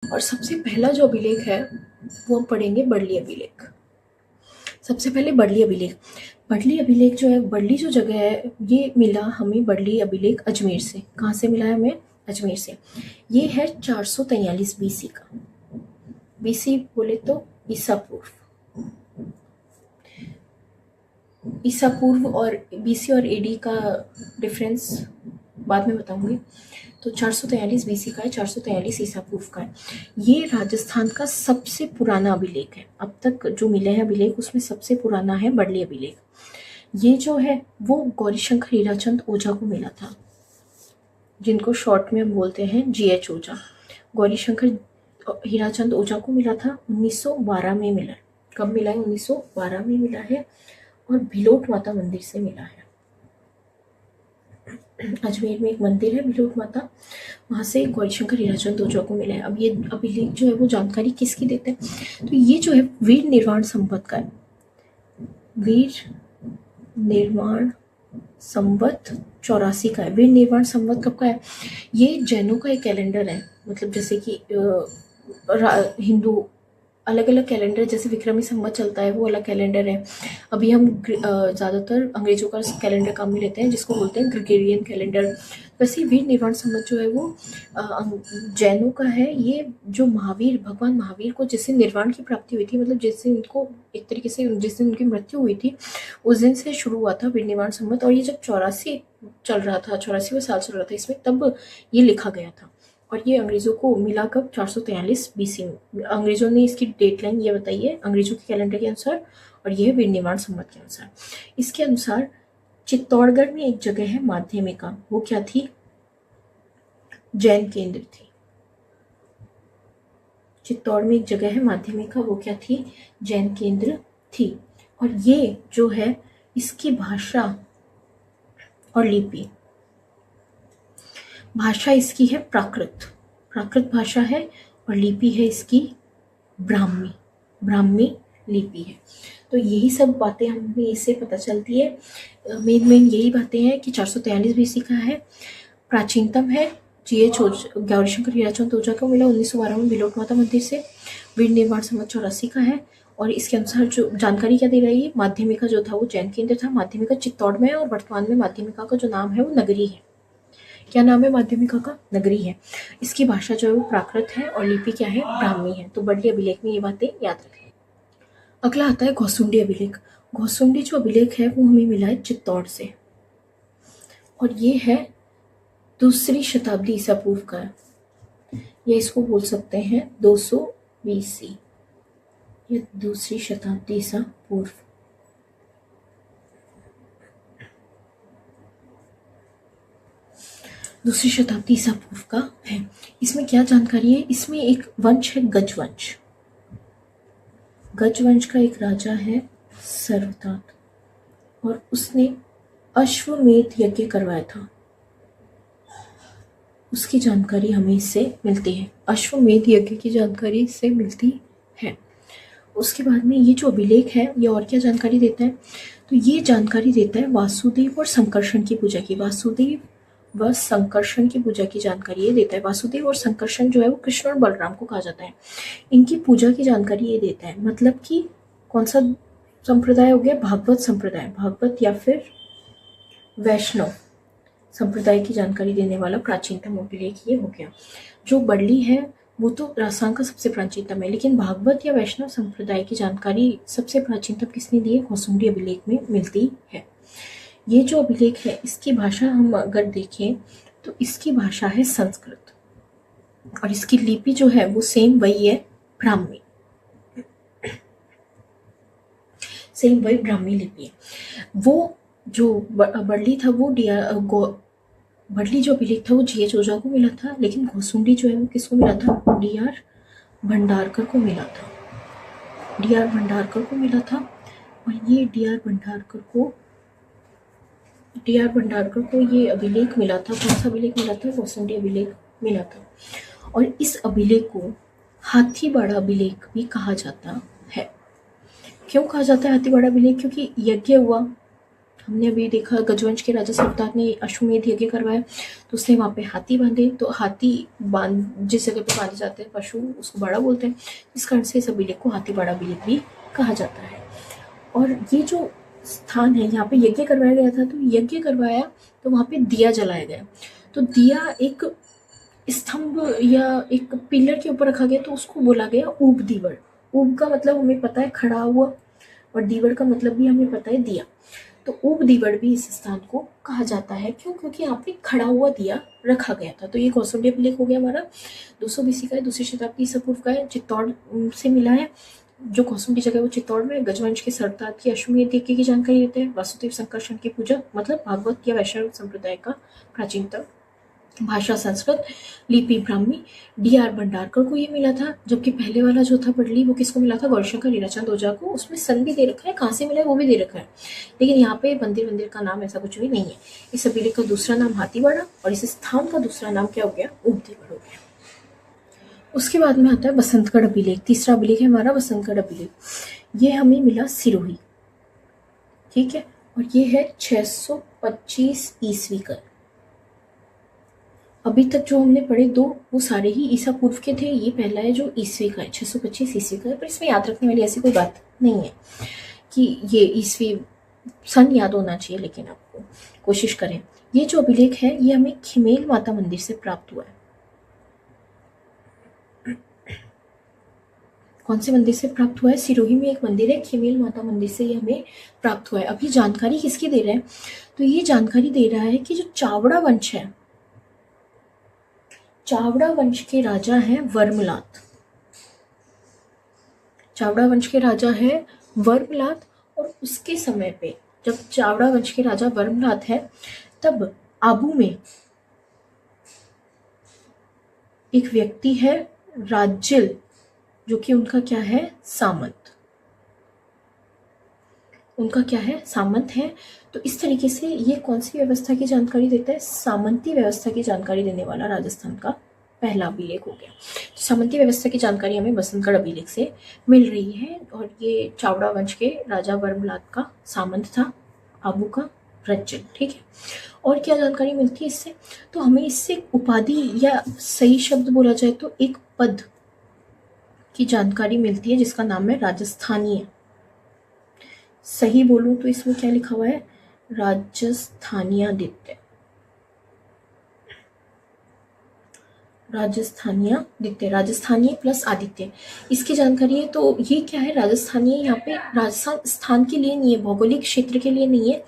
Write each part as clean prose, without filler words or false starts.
और सबसे पहला जो अभिलेख है वो हम पढ़ेंगे बड़ली अभिलेख। सबसे पहले बड़ली अभिलेख। बड़ली अभिलेख जो है, बड़ली जो जगह है, ये मिला हमें बड़ली अभिलेख अजमेर से। कहाँ से मिला है हमें? अजमेर से। ये है 443 बीसी का। बीसी बोले तो ईसा पूर्व। ईसा पूर्व और बीसी और एडी का डिफरेंस बाद में बताऊंगी। तो 443 बीसी का है, 443 ईसा पूर्व का है। ये राजस्थान का सबसे पुराना अभिलेख है। अब तक जो मिले हैं अभिलेख उसमें सबसे पुराना है बड़ली अभिलेख। ये जो है वो गौरीशंकर हीराचंद ओझा को मिला था, जिनको शॉर्ट में हम बोलते हैं GH ओझा। गौरीशंकर हीराचंद ओझा को मिला था 1912 में मिला। कब मिला है? 1912 में मिला है और भिलोट माता मंदिर से मिला है। अजमेर में एक मंदिर है भिलोट माता, वहाँ से गौरीशंकर हीराचंद ओझा को मिला है। अब ये अभिलेख जो है वो जानकारी किसकी देते हैं? तो ये जो है वीर निर्वाण संवत का है। वीर निर्वाण संवत 84 का है। वीर निर्वाण संवत कब का है? ये जैनों का एक कैलेंडर है। मतलब जैसे कि हिंदू अलग अलग कैलेंडर, जैसे विक्रमी संवत चलता है वो अलग कैलेंडर है। अभी हम ज़्यादातर अंग्रेजों का कैलेंडर काम में लेते हैं, जिसको बोलते हैं ग्रेगोरियन कैलेंडर। वैसे वीर निर्वाण संवत जो है वो जैनों का है। ये जो महावीर, भगवान महावीर को जिस दिन निर्वाण की प्राप्ति हुई थी, मतलब जिस दिन उनको एक तरीके से जिस दिन उनकी मृत्यु हुई थी, उस दिन से शुरू हुआ था वीर निर्वाण संवत। और ये जब 84 चल रहा था, 84वां साल चल रहा था इसमें, तब ये लिखा गया था। और ये अंग्रेज़ों को मिला कब? 443 बीसी में। अंग्रेज़ों ने इसकी डेट लाइन ये बताई है अंग्रेज़ों के कैलेंडर के अनुसार, और ये है वीर निर्वाण संवत के अनुसार। इसके अनुसार चित्तौड़गढ़ में एक जगह है माध्यमिका, वो क्या थी? जैन केंद्र थी। चित्तौड़ में एक जगह है माध्यमिका, वो क्या थी? जैन केंद्र थी। और ये जो है इसकी भाषा और लिपि, भाषा इसकी है प्राकृत, प्राकृत भाषा है, और लिपि है इसकी ब्राह्मी, ब्राह्मी लिपि है। तो यही सब बातें हमें इससे पता चलती है। मेन यही बातें हैं कि 443 बीसी का है, प्राचीनतम है, GH गौरीशंकर हीराचंद ओझा को मिला 1912 में भिलोट माता मंदिर से। वीर निर्वाण संवत 84 का है। और इसके अनुसार जो जानकारी क्या दे रही है, माध्यमिका जो था वो जैन केंद्र था। माध्यमिका चित्तौड़ में है, और वर्तमान में माध्यमिका का जो नाम है वो नगरी है। क्या नाम है माध्यमिका का? नगरी है। इसकी भाषा जो है वो प्राकृत है, और लिपि क्या है? ब्राह्मी है। तो बड़ली अभिलेख में ये बातें याद रखें। अगला आता है घोसुंडी अभिलेख। घोसुंडी जो अभिलेख है वो हमें मिला है चित्तौड़ से, और ये है 2री शताब्दी ईसा पूर्व का है। या इसको बोल सकते हैं 200 BC, या 2री शताब्दी ईसा पूर्व। दूसरी शताब्दी ईसा पूर्व का है। इसमें क्या जानकारी है? इसमें एक वंश है गजवंश। गजवंश का एक राजा है सर्वतात, और उसने अश्वमेध यज्ञ करवाया था। उसकी जानकारी हमें इससे मिलती है। अश्वमेध यज्ञ की जानकारी इससे मिलती है। उसके बाद में ये जो अभिलेख है ये और क्या जानकारी देता है? तो ये जानकारी देता है वासुदेव और संकर्षण की पूजा की। वासुदेव व संकर्षण की पूजा की जानकारी ये देता है। वासुदेव और संकर्षण जो है वो कृष्ण और बलराम को कहा जाता है। इनकी पूजा की जानकारी ये देता है। मतलब कि कौन सा संप्रदाय हो गया? भागवत संप्रदाय, भागवत या फिर वैष्णव संप्रदाय की जानकारी देने वाला प्राचीनतम अभिलेख ये हो गया। जो बड़ली है वो तो राजस्थान का सबसे प्राचीनतम है, लेकिन भागवत या वैष्णव संप्रदाय की जानकारी सबसे प्राचीनतम किसने दी है? घोसुंडी अभिलेख में मिलती है। ये जो अभिलेख है इसकी भाषा हम अगर देखें तो इसकी भाषा है संस्कृत, और इसकी लिपि जो है वो सेम वही है, ब्राह्मी, सेम वही ब्राह्मी लिपि है। वो जो बड़ली था वो बड़ली जो अभिलेख था वो GH ओझा को मिला था, लेकिन घोसुंडी जो है वो किसको मिला था? DR भंडारकर को मिला था। DR भंडारकर को मिला था। और ये DR भंडारकर को ये अभिलेख मिला था। कौन सा अभिलेख मिला था? घोसुंडी अभिलेख मिला था। और इस अभिलेख को हाथीबाड़ा अभिलेख भी कहा जाता है। क्यों कहा जाता है हाथीबाड़ा अभिलेख? क्योंकि यज्ञ हुआ, हमने अभी देखा गजवंश के राजा सिद्धार्थ ने अश्वमेध यज्ञ करवाया, तो उसने वहाँ पे हाथी बांधे। तो हाथी जिस जगह पे बांधे जाते हैं पशु, उसको बाड़ा बोलते हैं। इस कारण से इस अभिलेख को हाथी बाड़ा अभिलेख भी कहा जाता है। और ये जो स्थान है, यहाँ पे यज्ञ करवाया गया था, तो यज्ञ करवाया तो वहाँ पे दिया जलाया गया। तो दिया एक स्तंभ या एक पिलर के ऊपर रखा गया, तो उसको बोला गया ऊब दीवड़। ऊब का मतलब हमें पता है खड़ा हुआ, और दीवड़ का मतलब भी हमें पता है दिया। तो ऊब दीवड़ भी इस स्थान को कहा जाता है। क्यों? क्योंकि यहाँ पे खड़ा हुआ दिया रखा गया था। तो ये कौसुंडी अभिलेख हो गया हमारा 200 BC का है, दूसरी शताब्दी ईसा पूर्व का है, चित्तौड़ से मिला है। जो कौसुंडी जगह वो चित्तौड़ में गजवंश के सरताज की अश्वमेध यज्ञ की जानकारी देते हैं। वासुदेव संकर्षण की पूजा, मतलब भागवत या वैष्णव संप्रदाय का प्राचीनतम भाषा संस्कृत, लिपि ब्राह्मी। DR भंडारकर को ये मिला था, जबकि पहले वाला जो था पडली वो किसको मिला था? गौरीशंकर हीराचंद ओझा को। उसमें सन भी दे रखा है, कहाँ से मिला है वो भी दे रखा है, लेकिन यहाँ पे मंदिर का नाम ऐसा कुछ भी नहीं है। इस अभिलेख का दूसरा नाम हाथीवाड़ा और इस स्थान का दूसरा नाम क्या हो गया? ऊबदीवड़ हो गया। उसके बाद में आता है बसंतगढ़ अभिलेख। तीसरा अभिलेख है हमारा बसंतगढ़ अभिलेख। ये हमें मिला सिरोही, ठीक है, और ये है 625 ईस्वी का। अभी तक जो हमने पढ़े दो वो सारे ही ईसा पूर्व के थे। ये पहला है जो ईस्वी का है, 625 ईस्वी का है। पर इसमें याद रखने वाली ऐसी कोई बात नहीं है कि ये ईस्वी सन याद होना चाहिए, लेकिन आपको कोशिश करें। ये जो अभिलेख है ये हमें खिमेल माता मंदिर से प्राप्त हुआ है। कौन से मंदिर से प्राप्त हुआ है? सिरोही में एक मंदिर है, खिमेल माता मंदिर से ये हमें प्राप्त हुआ है। अब ये जानकारी किसकी दे रहे हैं? तो ये जानकारी दे रहा है कि जो चावड़ा वंश है, चावड़ा वंश के राजा हैं वर्मलात। चावड़ा वंश के राजा है वर्मलात, और उसके समय पे जब चावड़ा वंश के राजा वर्मलात है, तब आबू में एक व्यक्ति है राजिल, जो कि उनका क्या है? सामंत। उनका क्या है? सामंत है। तो इस तरीके से ये कौन सी व्यवस्था की जानकारी देता है? सामंती व्यवस्था की जानकारी देने वाला राजस्थान का पहला अभिलेख हो गया। तो सामंती व्यवस्था की जानकारी हमें बसंतगढ़ अभिलेख से मिल रही है, और ये चावड़ा वंश के राजा वर्मलात का सामंत था, आबू का रज्जल, ठीक है। और क्या जानकारी मिलती है इससे? तो हमें इससे उपाधि, या सही शब्द बोला जाए तो एक पद की जानकारी मिलती है, जिसका नाम है राजस्थानीय। सही बोलूं तो इसमें क्या लिखा हुआ है? राजस्थानियादित्य। राजस्थानियादित्य, राजस्थानीय प्लस आदित्य, इसकी जानकारी है। तो ये क्या है? राजस्थानीय यहाँ पे राजस्थान स्थान के लिए नहीं है, भौगोलिक क्षेत्र के लिए नहीं है।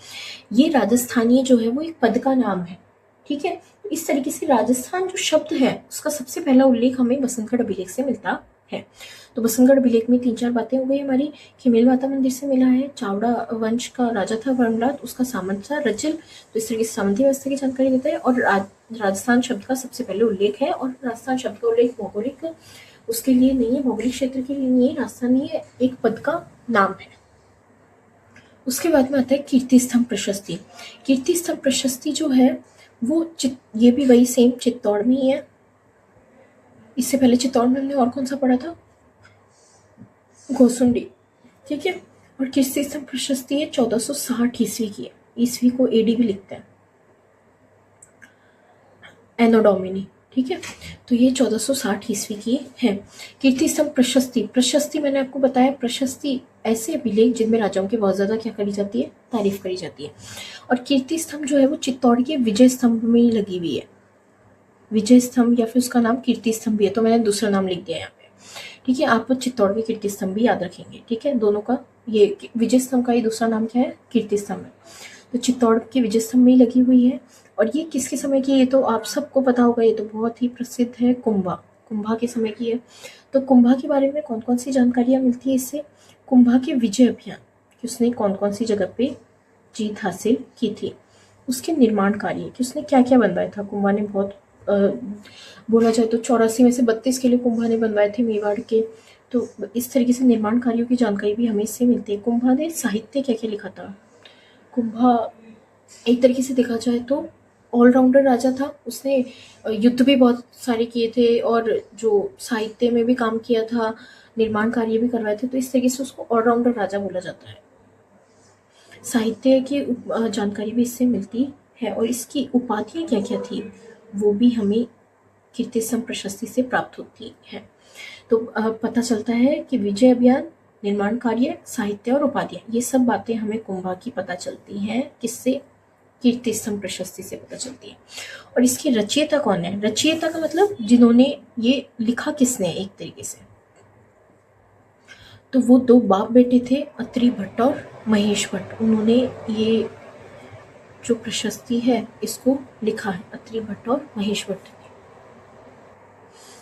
ये राजस्थानीय जो है वो एक पद का नाम है, ठीक है। तो इस तरीके से राजस्थान जो शब्द है उसका सबसे पहला उल्लेख हमें बसंतगढ़ अभिलेख से मिलता है। तो बसंतगढ़ अभिलेख में 3-4 बातें हो गई हमारी। खिमेल माता मंदिर से मिला है, चावड़ा वंश का राजा था वर्मलात, उसका सामंत था रजिल। तो इस तरीके से सामंती व्यवस्था की जानकारी देता है। और राजस्थान शब्द का सबसे पहले उल्लेख है, और राजस्थान शब्द का उल्लेख भौगोलिक उसके लिए नहीं है, भौगोलिक क्षेत्र के लिए नहीं है, राजस्थानीय एक पद का नाम है। उसके बाद में आता है कीर्ति स्तंभ प्रशस्ति। कीर्ति स्तंभ प्रशस्ति जो है वो ये भी वही सेम चित्तौड़ में ही है। इससे पहले चित्तौड़ में हमने और कौन सा पढ़ा था? कौसुंडी, ठीक है। और कीर्ति स्तंभ प्रशस्ति है 1460 ईस्वी की है। ईस्वी को AD भी लिखते हैं, एनो डोमिनी, ठीक है। तो ये 1460 ईस्वी की है। कीर्ति स्तंभ प्रशस्ति, प्रशस्ति मैंने आपको बताया, प्रशस्ति ऐसे अभिलेख जिनमें राजाओं की बहुत ज्यादा क्या करी जाती है? तारीफ करी जाती है। और कीर्ति स्तंभ जो है वो चित्तौड़ के विजय स्तंभ में ही लगी हुई है। विजय स्तंभ या फिर उसका नाम कीर्ति स्तंभ भी है, तो मैंने दूसरा नाम लिख दिया यहाँ पे, ठीक है। आप चित्तौड़ के कीर्ति स्तंभ भी याद रखेंगे, ठीक है। दोनों का, ये विजय स्तंभ का ही दूसरा नाम क्या है? कीर्ति स्तंभ है। तो चित्तौड़ के विजय स्तंभ में ही लगी हुई है। और ये किसके समय की है? ये तो आप सबको पता होगा, ये तो बहुत ही प्रसिद्ध है, कुंभा के समय की है। तो कुंभा के बारे में कौन कौन सी जानकारियां मिलती है इससे? कुंभा के विजय अभियान कि उसने कौन कौन सी जगह पे जीत हासिल की थी, उसके निर्माण कार्य कि उसने क्या क्या बनवाया था। कुंभा ने बहुत बोला जाए तो 84 में से 32 किले कुंभा ने बनवाए थे मेवाड़ के। तो इस तरीके से निर्माण कार्यों की जानकारी भी हमें इससे मिलती है। कुंभा ने साहित्य क्या क्या लिखा था? कुंभा एक तरीके से देखा जाए तो ऑलराउंडर राजा था। उसने युद्ध भी बहुत सारे किए थे, और जो साहित्य में भी काम किया था, निर्माण कार्य भी करवाए थे। तो इस तरीके से उसको ऑलराउंडर राजा बोला जाता है। साहित्य की जानकारी भी इससे मिलती है, और इसकी उपाधियाँ क्या क्या थी वो भी हमें कीर्तिस्तंभ प्रशस्ति से प्राप्त होती है। तो पता चलता है कि विजय अभियान, निर्माण कार्य, साहित्य और उपाधियाँ, ये सब बातें हमें कुंभा की पता चलती हैं। किससे? कीर्तिस्तंभ प्रशस्ति से पता चलती है। और इसकी रचयिता कौन है? रचयिता का मतलब जिन्होंने ये लिखा किसने एक तरीके से, तो वो दो बाप बेटे थे, अत्रि भट्ट और महेश भट्ट। उन्होंने ये जो प्रशस्ति है इसको लिखा है, अत्रि भट्ट और महेश भट्ट ने।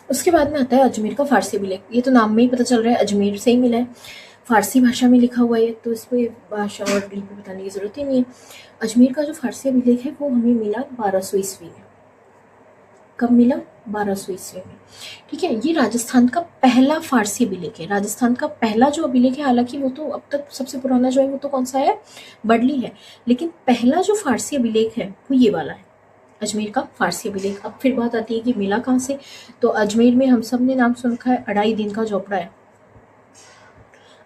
उसके बाद में आता है अजमेर का फारसी अभिलेख। ये तो नाम में ही पता चल रहा है अजमेर से ही मिला है, फारसी भाषा में लिखा हुआ है, तो इसमें भाषा और लिपि बताने की जरूरत ही नहीं है। अजमेर का जो फारसी अभिलेख है वो हमें मिला 1200 ईस्वी में। कब मिला? 1200 ईस्वी में। ठीक है, ये राजस्थान का पहला फारसी अभिलेख है। राजस्थान का पहला जो अभिलेख है, हालांकि वो तो अब तक सबसे पुराना जो है वो तो कौन सा है? बडली है, लेकिन पहला जो फारसी अभिलेख है वो ये वाला है, अजमेर का फारसी अभिलेख। अब फिर बात आती है कि मिला कहाँ से, तो अजमेर में हम सब ने नाम सुन रखा है, अढ़ाई दिन का झोपड़ा है।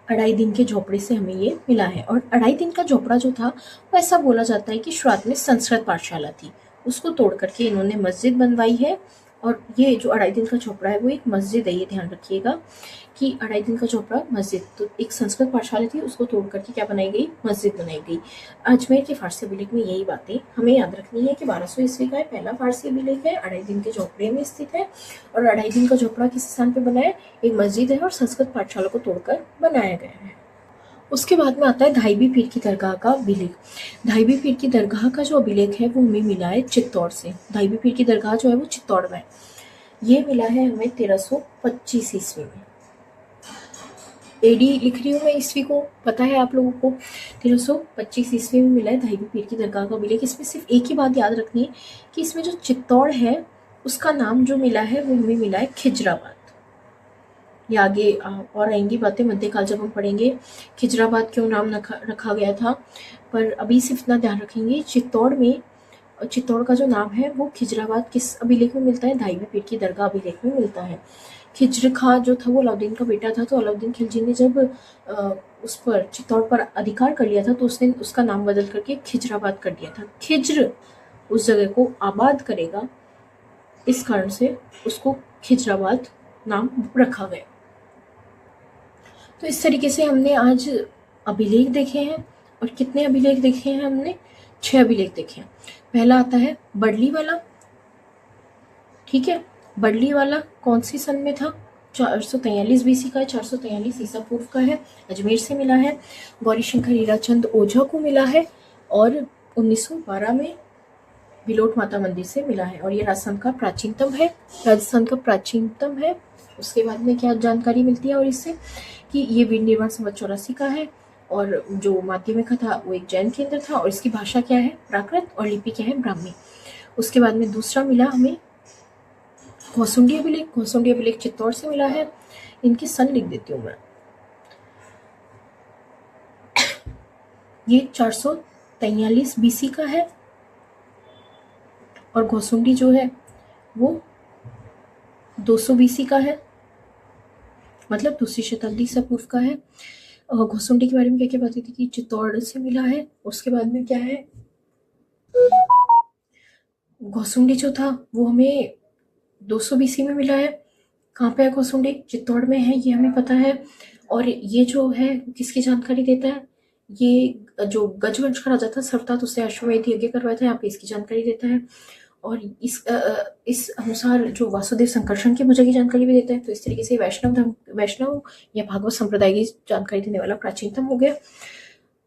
अढ़ाई दिन के झोपड़े से हमें ये मिला है। और अढ़ाई दिन का झोपड़ा जो था वो ऐसा बोला जाता है कि शुरुआत में संस्कृत पाठशाला थी, उसको तोड़ करके इन्होंने मस्जिद बनवाई है। और ये जो अढ़ाई दिन का झोपड़ा है वो एक मस्जिद है, ये ध्यान रखिएगा कि अढ़ाई दिन का झोपड़ा मस्जिद, तो एक संस्कृत पाठशाला थी उसको तोड़ करके क्या बनाई गई? मस्जिद बनाई गई। अजमेर के फारसी अभिलेख में यही बातें हमें याद रखनी है कि 1200 ईस्वी का है, पहला फारसी अभिलेख है, अढ़ाई दिन के झोपड़े में स्थित है। और अढ़ाई दिन का झोपड़ा किस स्थान पे बना है? एक मस्जिद है और संस्कृत पाठशाला को तोड़कर बनाया गया है। उसके बाद में आता है धाईबी पीर की दरगाह का अभिलेख। धाईबी पीर की दरगाह का जो अभिलेख है वो हमें मिला है चित्तौड़ से। धाईबी पीर की दरगाह जो है वो चित्तौड़ में है। ये मिला है हमें 1325 ईस्वी में। एडी लिख रही हूँ मैं, ईस्वी को पता है आप लोगों को। 1325 ईस्वी में मिला है धाईबी पीर की दरगाह का अभिलेख। इसमें सिर्फ एक ही बात याद रखनी है कि इसमें जो चित्तौड़ है उसका नाम जो मिला है वो हमें मिला है खिजराबाद। ये आगे और आएंगी बातें मध्यकाल जब हम पढ़ेंगे खिजराबाद क्यों नाम रखा गया था, पर अभी सिर्फ इतना ध्यान रखेंगे चित्तौड़ में, चित्तौड़ का जो नाम है वो खिजराबाद किस अभिलेख में मिलता है? धाईबी पीर की दरगाह अभिलेख में मिलता है। खिज्र खां जो था वो अलाउद्दीन का बेटा था, तो अलाउद्दीन खिलजी ने जब उस पर चित्तौड़ पर अधिकार कर लिया था तो उसने उसका नाम बदल करके खिजराबाद कर दिया था। खिज्र उस जगह को आबाद करेगा, इस कारण से उसको खिजराबाद नाम रखा गया। तो इस तरीके से हमने आज अभिलेख देखे हैं। और कितने अभिलेख देखे हैं हमने? 6 अभिलेख देखे हैं। पहला आता है बडली वाला। ठीक है, बडली वाला कौन सी सन में था? 443 बीसी का है, 443 ईसा पूर्व का है, अजमेर से मिला है, गौरीशंकर हीराचंद ओझा को मिला है, और 1912 में बिलोट माता मंदिर से मिला है। और ये राजस्थान का प्राचीनतम है, राजस्थान का प्राचीनतम है। उसके बाद में क्या जानकारी मिलती है और इससे कि ये वीर निर्माण संवत 84 का है, और जो माध्यमिक था वो एक जैन केंद्र था, और इसकी भाषा क्या है? प्राकृत, और लिपि क्या है? ब्राह्मी। उसके बाद में दूसरा मिला हमें घोसुंडी अभिलेख। घोसुंडी अभिलेख चित्तौड़ से मिला है। इनकी सन लिख देती हूँ मैं, ये 443 बीसी का है, और घोसुंडी जो है वो 200 बीसी का है, मतलब दूसरी शताब्दी ईसा पूर्व का है। घोसुंडी के बारे में क्या क्या बातें थी कि चित्तौड़ से मिला है। उसके बाद में क्या है, घोसुंडी जो था वो हमें 200 बीसी में मिला है। कहाँ पे है घोसुंडी? चित्तौड़ में है, ये हमें पता है। और ये जो है किसकी जानकारी देता है? ये जो गजवंश का राजा था सर्वतात, उससे अश्वमेध यज्ञ करवाया था, यहाँ पे इसकी जानकारी देता है। और इस अनुसार जो वासुदेव संकर्षण की पूजा की जानकारी भी देता है। तो इस तरीके से वैष्णव या भागवत संप्रदाय की जानकारी देने वाला प्राचीनतम हो गया।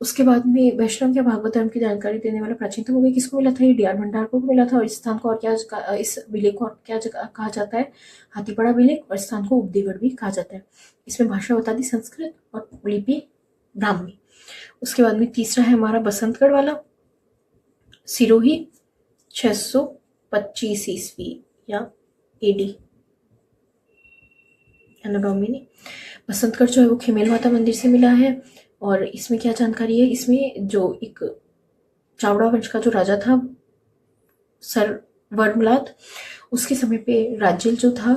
उसके बाद में वैष्णव या भागवत धर्म की जानकारी देने वाला प्राचीनतम हो गया। किसको मिला था? ये डी आर भंडार को मिला था। और इस स्थान को और क्या, इस अभिलेख को और क्या कहा जाता है? हाथीपड़ा अभिलेख। और स्थान को उपदेगढ़ भी कहा जाता है। इसमें भाषा बता दी संस्कृत और लिपि ब्राह्मी। उसके बाद में तीसरा है हमारा बसंतगढ़ वाला, सिरोही 625 ईस्वी या एडी एनाडोमिनी। बसंतगढ़ जो है वो खिमेल माता मंदिर से मिला है। और इसमें क्या जानकारी है? इसमें जो एक चावड़ा वंश का जो राजा था सर वर्मलाद, उसके समय पे राज्य जो था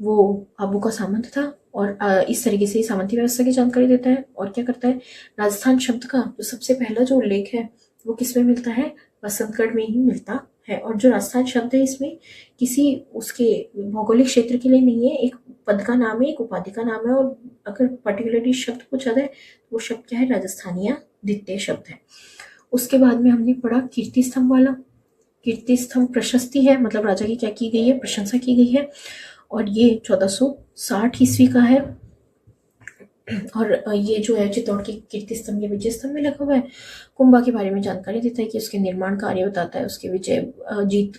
वो आबू का सामंत था और इस तरीके से सामंती व्यवस्था की जानकारी देता है। और क्या करता है, राजस्थान शब्द का जो सबसे पहला जो उल्लेख है वो किसमें मिलता है, बसंतगढ़ में ही मिलता है। और जो राजस्थान शब्द है इसमें किसी उसके भौगोलिक क्षेत्र के लिए नहीं है, एक पद का नाम है, एक उपाधि का नाम है। और अगर पर्टिकुलरली शब्द पूछा जाए तो वो शब्द क्या है, राजस्थानी या द्वितीय शब्द है। उसके बाद में हमने पढ़ा कीर्ति स्तंभ वाला। कीर्ति स्तंभ प्रशस्ति है, मतलब राजा की क्या की गई है, प्रशंसा की गई है। और ये 1460 ईस्वी का है। और ये जो है चित्तौड़ की कीर्ति स्तंभ, ये विजय स्तंभ में लगा हुआ है। कुंभा के बारे में जानकारी देता है कि उसके निर्माण कार्य बताता है, उसके विजय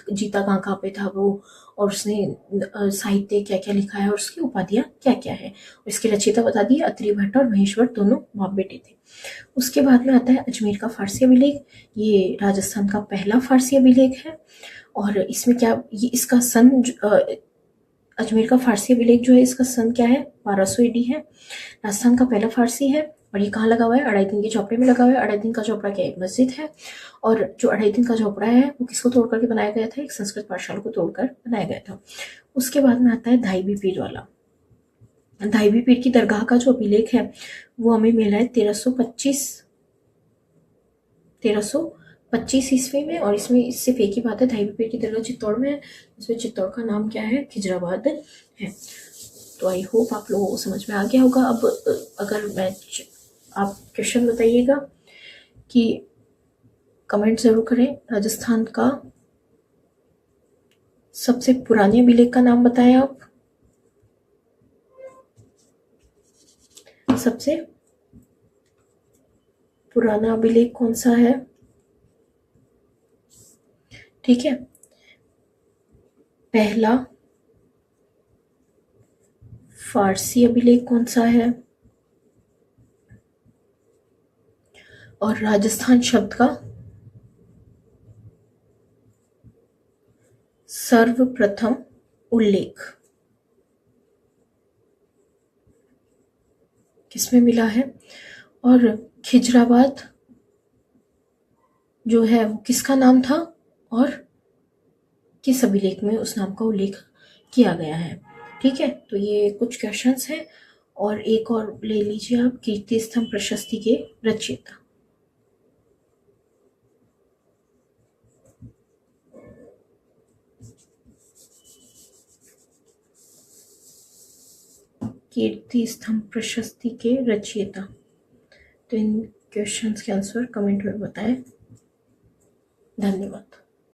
जीता कहाँ कहाँ पे था वो, और उसने साहित्य क्या क्या लिखा है और उसकी उपाधियां क्या क्या है। और इसके रचयिता बता दिए, अत्रि भट्ट और महेश्वर दोनों बाप बेटे थे। उसके बाद में आता है अजमेर का फारसी अभिलेख। ये राजस्थान का पहला फारसी अभिलेख है। और इसमें क्या, ये इसका सन अजमेर का फारसी अभिलेख जो है इसका सन क्या है, 1200 AD है। राजस्थान का पहला फारसी है। और ये कहाँ लगा हुआ है, अढ़ाई दिन के चौपड़े में लगा हुआ है। अढ़ाई दिन का चौपड़ा क्या, एक मस्जिद है। और जो अढ़ाई दिन का चौपड़ा है वो किसको तोड़ करके बनाया गया था, एक संस्कृत पाठशाला को तोड़कर बनाया गया था। उसके बाद में आता है धाईबी पीर वाला। धाईबी पीर की दरगाह का जो अभिलेख है वो हमें मिला है 1325 ईस्वी में। और इसमें सिर्फ एक ही बात है, धाईबी पीर की दरगाह चित्तौड़ में है। इसमें चित्तौड़ का नाम क्या है, खिजराबाद है। तो आई होप आप लोगों को समझ में आ गया होगा। अब अगर मैं आप क्वेश्चन बताइएगा कि कमेंट जरूर करें। राजस्थान का सबसे पुराने अभिलेख का नाम बताएं आप। सबसे पुराना अभिलेख कौन सा है, ठीक है। पहला फारसी अभिलेख कौन सा है, और राजस्थान शब्द का सर्वप्रथम उल्लेख किसमें मिला है। और खिजराबाद जो है वो किसका नाम था और किस अभिलेख में उस नाम का उल्लेख किया गया है, ठीक है। तो ये कुछ क्वेश्चंस हैं। और एक और ले लीजिए आप, कीर्ति स्तंभ प्रशस्ति के रचयिता। कीर्ति स्तंभ प्रशस्ति के रचयिता। तो इन क्वेश्चंस के आंसर कमेंट में बताएं। धन्यवाद।